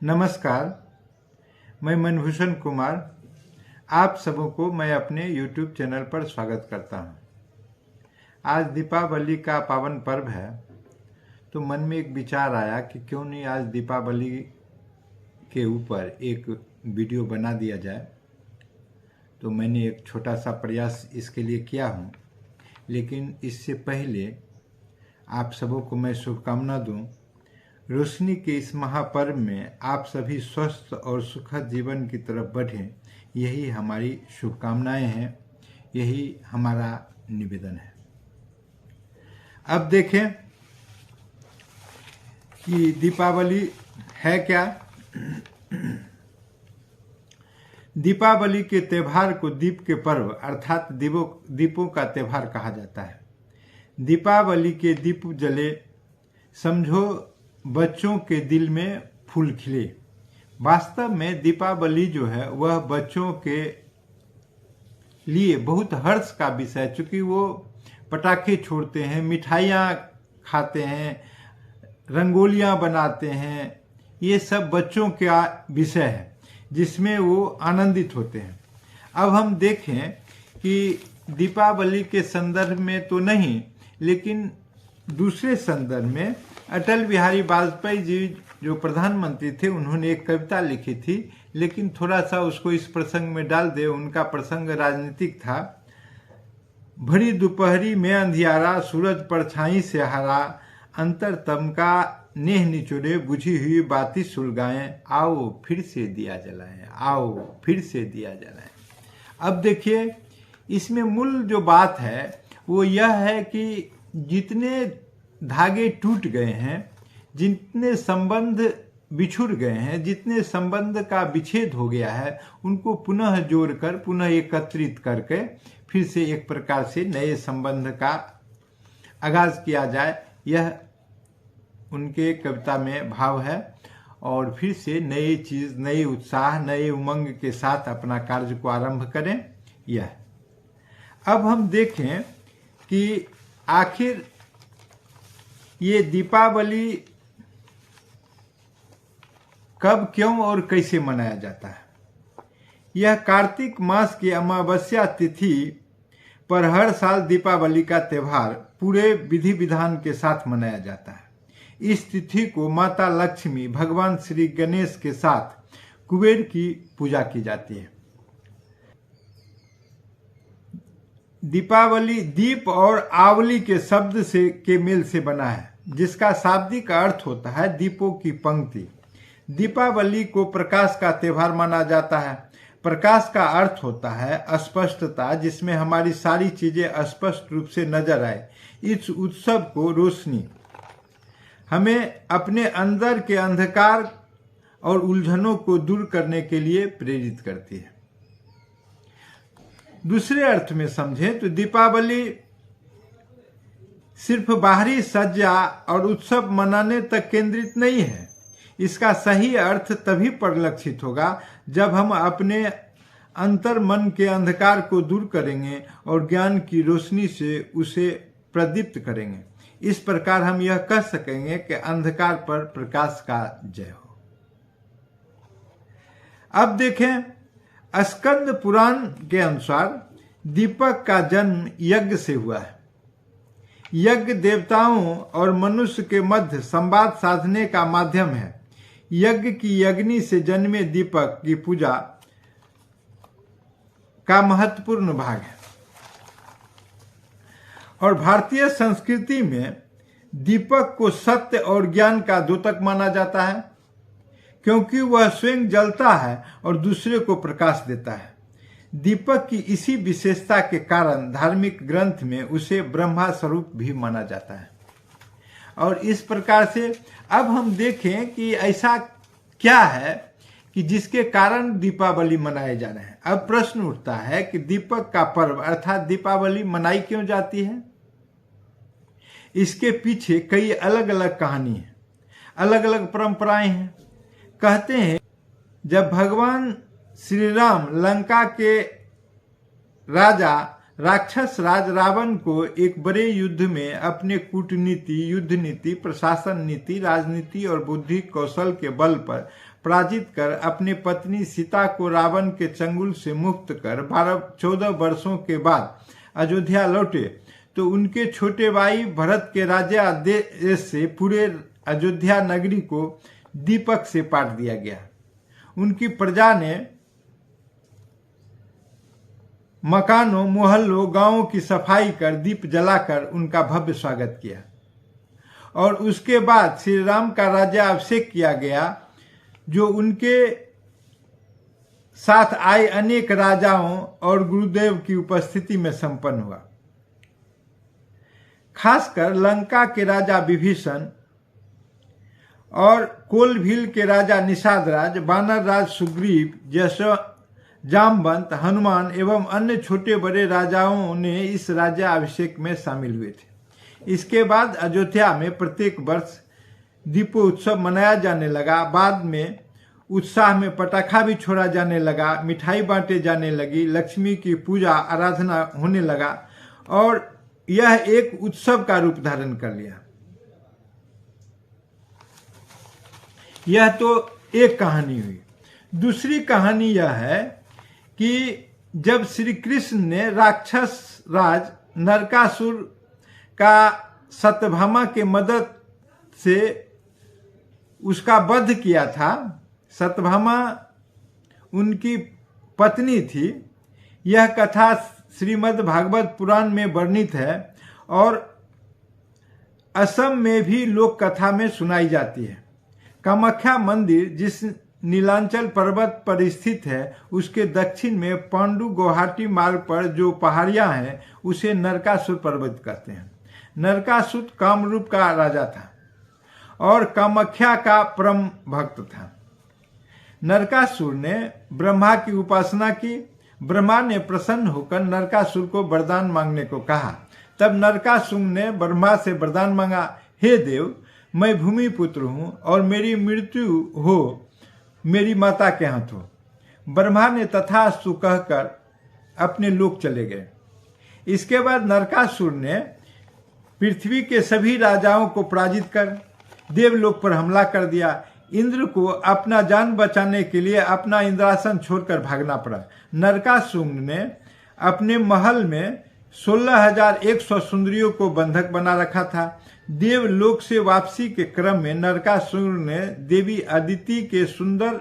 नमस्कार, मैं मनभूषण कुमार आप सबों को मैं अपने YouTube चैनल पर स्वागत करता हूं। आज दीपावली का पावन पर्व है, तो मन में एक विचार आया कि क्यों नहीं आज दीपावली के ऊपर एक वीडियो बना दिया जाए। तो मैंने एक छोटा सा प्रयास इसके लिए किया हूं, लेकिन इससे पहले आप सबों को मैं शुभकामना दूं। रोशनी के इस महापर्व में आप सभी स्वस्थ और सुखद जीवन की तरफ बढ़ें, यही हमारी शुभकामनाएं हैं, यही हमारा निवेदन है। अब देखें कि दीपावली है क्या। दीपावली के त्यौहार को दीप के पर्व अर्थात दीपों का त्यौहार कहा जाता है। दीपावली के दीप जले, समझो बच्चों के दिल में फूल खिले। वास्तव में दीपावली जो है वह बच्चों के लिए बहुत हर्ष का विषय है, चूँकि वो पटाखे छोड़ते हैं, मिठाइयाँ खाते हैं, रंगोलियाँ बनाते हैं। ये सब बच्चों का विषय है जिसमें वो आनंदित होते हैं। अब हम देखें कि दीपावली के संदर्भ में तो नहीं, लेकिन दूसरे संदर्भ में अटल बिहारी वाजपेयी जी जो प्रधानमंत्री थे, उन्होंने एक कविता लिखी थी, लेकिन थोड़ा सा उसको इस प्रसंग में डाल दे। उनका प्रसंग राजनीतिक था। भरी दोपहरी में अंधियारा, सूरज परछाई से हरा, अंतर तम का नेह निचोड़े, बुझी हुई बाती सुलगाएं, आओ फिर से दिया जलाएं, आओ फिर से दिया जलाएं। अब देखिए, इसमें मूल जो बात है वो यह है कि जितने धागे टूट गए हैं, जितने संबंध बिछुड़ गए हैं, जितने संबंध का विच्छेद हो गया है, उनको पुनः जोड़कर, पुनः एकत्रित करके फिर से एक प्रकार से नए संबंध का आगाज किया जाए, यह उनके कविता में भाव है। और फिर से नई चीज, नए उत्साह, नए उमंग के साथ अपना कार्य को आरंभ करें। यह अब हम देखें कि आखिर ये दीपावली कब, क्यों और कैसे मनाया जाता है। यह कार्तिक मास की अमावस्या तिथि पर हर साल दीपावली का त्यौहार पूरे विधि विधान के साथ मनाया जाता है। इस तिथि को माता लक्ष्मी, भगवान श्री गणेश के साथ कुबेर की पूजा की जाती है। दीपावली दीप और आवली के शब्द के मेल से बना है, जिसका शाब्दिक अर्थ होता है दीपों की पंक्ति। दीपावली को प्रकाश का त्यौहार माना जाता है। प्रकाश का अर्थ होता है स्पष्टता, जिसमें हमारी सारी चीजें स्पष्ट रूप से नजर आए। इस उत्सव को रोशनी हमें अपने अंदर के अंधकार और उलझनों को दूर करने के लिए प्रेरित करती है। दूसरे अर्थ में समझें तो दीपावली सिर्फ बाहरी सज्जा और उत्सव मनाने तक केंद्रित नहीं है। इसका सही अर्थ तभी परिलक्षित होगा जब हम अपने अंतर मन के अंधकार को दूर करेंगे और ज्ञान की रोशनी से उसे प्रदीप्त करेंगे। इस प्रकार हम यह कह सकेंगे कि अंधकार पर प्रकाश का जय हो। अब देखें, स्कंद पुराण के अनुसार दीपक का जन्म यज्ञ से हुआ है। यज्ञ देवताओं और मनुष्य के मध्य संवाद साधने का माध्यम है। यज्ञ की अग्नि से जन्मे दीपक की पूजा का महत्वपूर्ण भाग है। और भारतीय संस्कृति में दीपक को सत्य और ज्ञान का द्योतक माना जाता है, क्योंकि वह स्वयं जलता है और दूसरे को प्रकाश देता है। दीपक की इसी विशेषता के कारण धार्मिक ग्रंथ में उसे ब्रह्मा स्वरूप भी माना जाता है। और इस प्रकार से अब हम देखें कि ऐसा क्या है कि जिसके कारण दीपावली मनाए जा रहे हैं। अब प्रश्न उठता है कि दीपक का पर्व अर्थात दीपावली मनाई क्यों जाती है। इसके पीछे कई अलग अलग कहानी है, अलग अलग परंपराएं हैं। कहते हैं जब भगवान श्री राम लंका के राजा राक्षस राज रावण को एक बड़े युद्ध में अपने कूटनीति, युद्ध नीति, प्रशासन नीति, राजनीति और बुद्धि कौशल के बल पर पराजित कर अपने पत्नी सीता को रावण के चंगुल से मुक्त कर 14 वर्षों के बाद अयोध्या लौटे तो उनके छोटे भाई भरत के राज्यादेश से पूरे अयोध्या नगरी को दीपक से पाट दिया गया। उनकी प्रजा ने मकानों, मोहल्लों, गांवों की सफाई कर दीप जलाकर उनका भव्य स्वागत किया और उसके बाद श्री राम का राज्याभिषेक किया गया, जो उनके साथ आए अनेक राजाओं और गुरुदेव की उपस्थिति में संपन्न हुआ। खासकर लंका के राजा विभीषण और कोलभील के राजा निषादराज, वानर राज सुग्रीव, जैसे जामवंत, हनुमान एवं अन्य छोटे बड़े राजाओं ने इस राज्याभिषेक में शामिल हुए थे। इसके बाद अयोध्या में प्रत्येक वर्ष दीपोत्सव मनाया जाने लगा। बाद में उत्साह में पटाखा भी छोड़ा जाने लगा, मिठाई बांटे जाने लगी, लक्ष्मी की पूजा आराधना होने लगा और यह एक उत्सव का रूप धारण कर लिया। यह तो एक कहानी हुई। दूसरी कहानी यह है कि जब श्री कृष्ण ने राक्षस राज नरकासुर का सत्यभामा के मदद से उसका वध किया था। सत्यभामा उनकी पत्नी थी। यह कथा श्रीमद् भागवत पुराण में वर्णित है और असम में भी लोक कथा में सुनाई जाती है। कामाख्या मंदिर जिस नीलांचल पर्वत पर स्थित है, उसके दक्षिण में पांडु गुवाहाटी मार्ग पर जो पहाड़ियां हैं उसे नरकासुर पर्वत कहते हैं। नरकासुर कामरूप का राजा था और कामाख्या का परम भक्त था। नरकासुर ने ब्रह्मा की उपासना की। ब्रह्मा ने प्रसन्न होकर नरकासुर को वरदान मांगने को कहा। तब नरकासुर ने ब्रह्मा से वरदान मांगा, हे देव, मैं भूमि पुत्र हूँ और मेरी मृत्यु हो मेरी माता के हाथों। ब्रह्मा ने तथास्तु कहकर अपने लोक चले गए। इसके बाद नरकासुर ने पृथ्वी के सभी राजाओं को पराजित कर देवलोक पर हमला कर दिया। इंद्र को अपना जान बचाने के लिए अपना इंद्रासन छोड़कर भागना पड़ा। नरकासुर ने अपने महल में 16,100 सुंदरियों को बंधक बना रखा था। देवलोक से वापसी के क्रम में नरकासुर ने देवी अदिति के सुंदर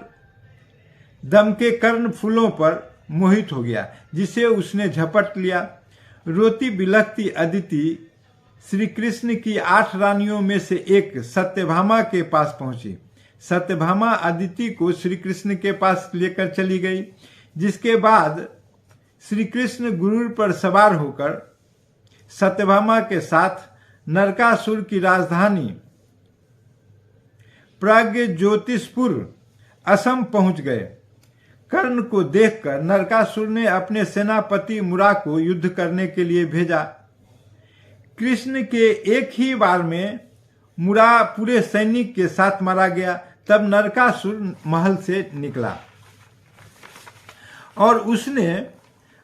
दम के कर्ण फूलों पर मोहित हो गया, जिसे उसने झपट लिया। रोती बिलखती अदिति श्री कृष्ण की 8 रानियों में से एक सत्यभामा के पास पहुंची। सत्यभामा अदिति को श्री कृष्ण के पास लेकर चली गई, जिसके बाद श्री कृष्ण गुरुर पर सवार होकर सत्यभामा के साथ नरकासुर की राजधानी प्राग्ज्योतिषपुर असम पहुंच गए। कर्ण को देखकर नरकासुर ने अपने सेनापति मुरा को युद्ध करने के लिए भेजा। कृष्ण के एक ही बार में मुरा पूरे सैनिक के साथ मारा गया। तब नरकासुर महल से निकला और उसने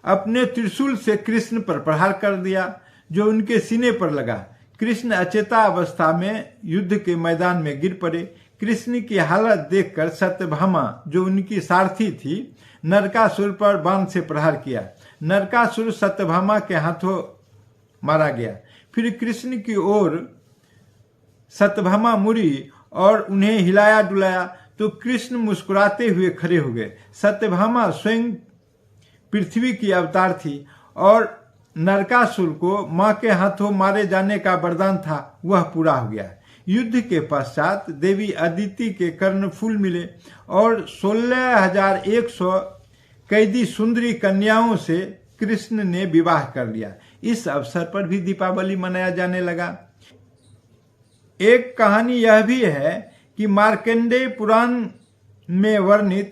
अपने त्रिशूल से कृष्ण पर प्रहार कर दिया, जो उनके सीने पर लगा। कृष्ण अचेता अवस्था में युद्ध के मैदान में गिर पड़े। कृष्ण की हालत देखकर सत्यभामा, जो उनकी सारथी थी, नरकासुर पर बाण से प्रहार किया। नरकासुर सत्यभामा के हाथों मारा गया। फिर कृष्ण की ओर सत्यभामा मुड़ी और उन्हें हिलाया डुलाया तो कृष्ण मुस्कुराते हुए खड़े हो गए। सत्यभामा स्वयं पृथ्वी की अवतार थी और नरकासुर को मां के हाथों मारे जाने का वरदान था, वह पूरा हो गया। युद्ध के पश्चात देवी अदिति के कर्णफूल मिले और 16,100 कैदी सुंदरी कन्याओं से कृष्ण ने विवाह कर लिया। इस अवसर पर भी दीपावली मनाया जाने लगा। एक कहानी यह भी है कि मार्कंडेय पुराण में वर्णित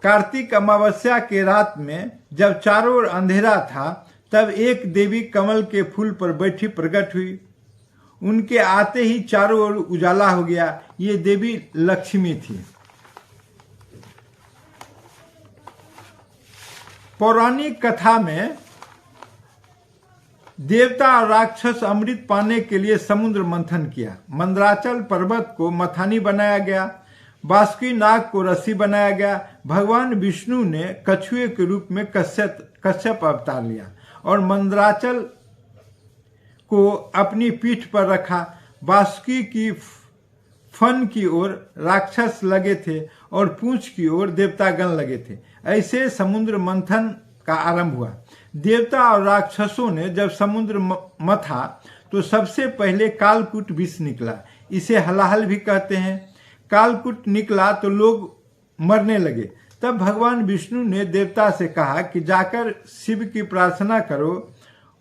कार्तिक अमावस्या के रात में जब चारों ओर अंधेरा था, तब एक देवी कमल के फूल पर बैठी प्रकट हुई। उनके आते ही चारों ओर उजाला हो गया। ये देवी लक्ष्मी थी। पौराणिक कथा में देवता और राक्षस अमृत पाने के लिए समुद्र मंथन किया। मंदराचल पर्वत को मथानी बनाया गया, बासुकी नाग को रस्सी बनाया गया। भगवान विष्णु ने कछुए के रूप में कश्यप अवतार लिया और मंदराचल को अपनी पीठ पर रखा। बासुकी की फन की ओर राक्षस लगे थे और पूंछ की ओर देवतागण लगे थे। ऐसे समुद्र मंथन का आरंभ हुआ। देवता और राक्षसों ने जब समुद्र मथा तो सबसे पहले कालकूट विष निकला। इसे हलाहल भी कहते हैं। कालकूट निकला तो लोग मरने लगे। तब भगवान विष्णु ने देवता से कहा कि जाकर शिव की प्रार्थना करो,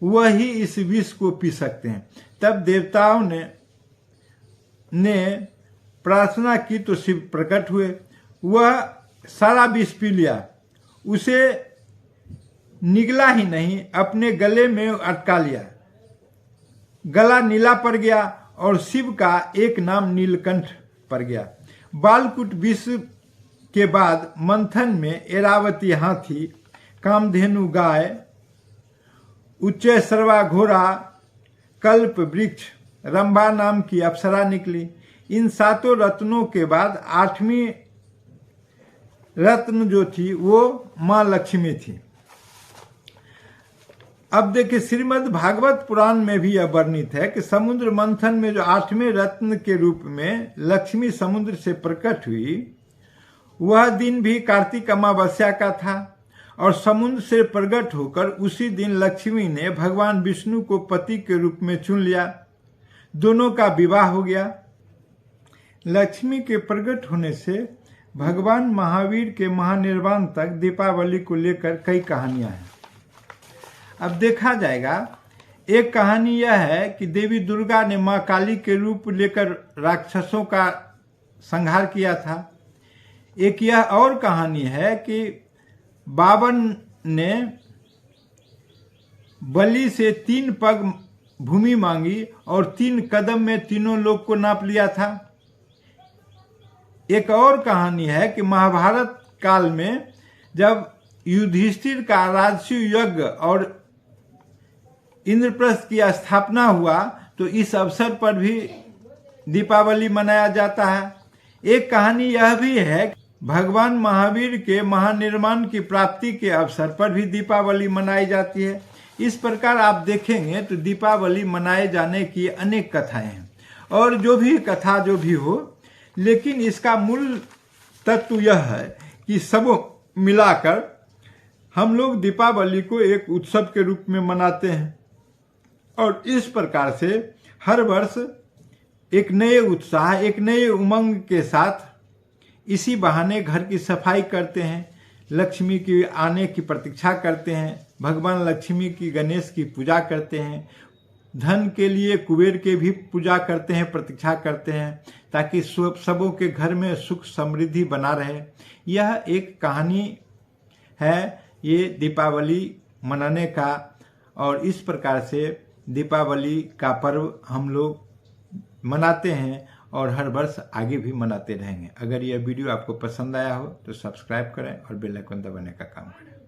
वही इस विष को पी सकते हैं। तब देवताओं ने प्रार्थना की तो शिव प्रकट हुए। वह सारा विष पी लिया, उसे निगला ही नहीं, अपने गले में अटका लिया। गला नीला पड़ गया और शिव का एक नाम नीलकंठ पड़ गया। बालकूट विष के बाद मंथन में एरावती हाथी, कामधेनु गाय, उच्चैश्रवा घोड़ा, कल्प वृक्ष, रंभा नाम की अप्सरा निकली। इन सातों रत्नों के बाद आठवीं रत्न जो थी वो मां लक्ष्मी थी। अब देखिए, श्रीमद् भागवत पुराण में भी यह वर्णित है कि समुद्र मंथन में जो आठवें रत्न के रूप में लक्ष्मी समुद्र से प्रकट हुई, वह दिन भी कार्तिक अमावस्या का था और समुद्र से प्रकट होकर उसी दिन लक्ष्मी ने भगवान विष्णु को पति के रूप में चुन लिया। दोनों का विवाह हो गया। लक्ष्मी के प्रकट होने से भगवान महावीर के महानिर्वाण तक दीपावली को लेकर कई कहानियां हैं। अब देखा जाएगा, एक कहानी यह है कि देवी दुर्गा ने मां काली के रूप लेकर राक्षसों का संहार किया था। एक यह और कहानी है कि बावन ने बलि से 3 पग भूमि मांगी और 3 कदम में तीनों लोग को नाप लिया था। एक और कहानी है कि महाभारत काल में जब युधिष्ठिर का राजसूय यज्ञ और इंद्रप्रस्थ की स्थापना हुआ तो इस अवसर पर भी दीपावली मनाया जाता है। एक कहानी यह भी है कि भगवान महावीर के महानिर्वाण की प्राप्ति के अवसर पर भी दीपावली मनाई जाती है। इस प्रकार आप देखेंगे तो दीपावली मनाए जाने की अनेक कथाएं हैं और जो भी कथा जो भी हो, लेकिन इसका मूल तत्व यह है कि सब मिलाकर हम लोग दीपावली को एक उत्सव के रूप में मनाते हैं और इस प्रकार से हर वर्ष एक नए उत्साह, एक नए उमंग के साथ इसी बहाने घर की सफाई करते हैं, लक्ष्मी की आने की प्रतीक्षा करते हैं, भगवान लक्ष्मी की, गणेश की पूजा करते हैं, धन के लिए कुबेर के भी पूजा करते हैं, प्रतीक्षा करते हैं, ताकि सबों के घर में सुख समृद्धि बना रहे। यह एक कहानी है ये दीपावली मनाने का और इस प्रकार से दीपावली का पर्व हम लोग मनाते हैं और हर वर्ष आगे भी मनाते रहेंगे। अगर यह वीडियो आपको पसंद आया हो तो सब्सक्राइब करें और बेल आइकन दबाने का काम करें।